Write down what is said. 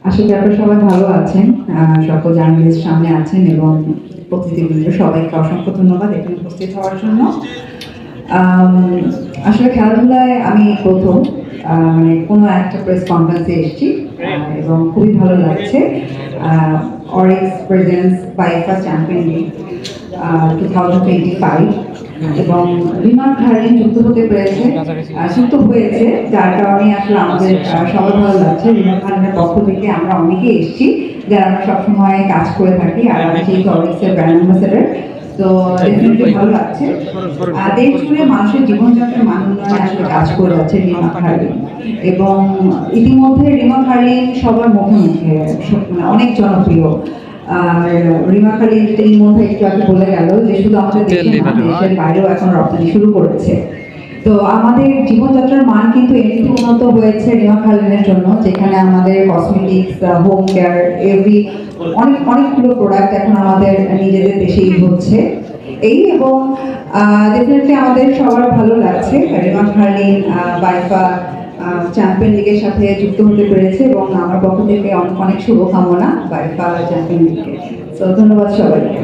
আশা করি আপনারা সবাই ভালো আছেন। সকল জার্নালিস্ট সামনে আছেন এবং অতিথিবৃন্দ সবাইকে অসংখ্য ধন্যবাদ এখানে উপস্থিত হওয়ার জন্য। আম, আসলে খেলাধুলায় আমি প্রথম মানে কোনো একটা প্রেস কনফারেন্সে এসেছি এবং খুবই ভালো লাগছে। অরিক্স প্রেজেন্স বাইফা চ্যাম্পিয়ন লিগ 2025 এবং রিমা খারিন যুক্ত হতে পেরেছে, যুক্ত হয়েছে, যার কারণে আসলে আমাদের সবার ভালো লাগছে। রিমা খারিনের পক্ষ থেকে আমরা অনেকে এসেছি যারা আমরা সবসময় কাজ করে থাকি, আর আমি যেহেতু অরিক্সের ব্র্যান্ড অ্যাম্বাসেডর, তো ডেফিনেটলি ভালো লাগছে। দেশ জুড়ে মানুষের জীবনযাত্রার মান উন্নয়নে আসলে কাজ করে যাচ্ছে রিমা খারিন, এবং ইতিমধ্যে রিমা খারিন সবার মুখে মুখে মানে অনেক জনপ্রিয়। আর রিমা খালিদ এই মধ্যে একটু আগে বলে গেল যে শুধু আমাদের দেশে না, দেশের বাইরেও এখন রপ্তানি শুরু করেছে। তো আমাদের জীবনযাত্রার মান কিন্তু এমনিতে উন্নত হয়েছে রিমা খালিদের জন্য, যেখানে আমাদের কসমেটিক্স, হোম কেয়ার, এভরি অনেকগুলো প্রোডাক্ট এখন আমাদের নিজেদের দেশেই হচ্ছে। এই এবং ডেফিনেটলি আমাদের সবার ভালো লাগছে রিমা খালিদ বাইফা চ্যাম্পিয়ন লিগের সাথে যুক্ত হতে পেরেছে, এবং আমার পক্ষ থেকে অনেক অনেক শুভকামনা বাইফা চ্যাম্পিয়ন লিগকে। তো ধন্যবাদ সবাইকে।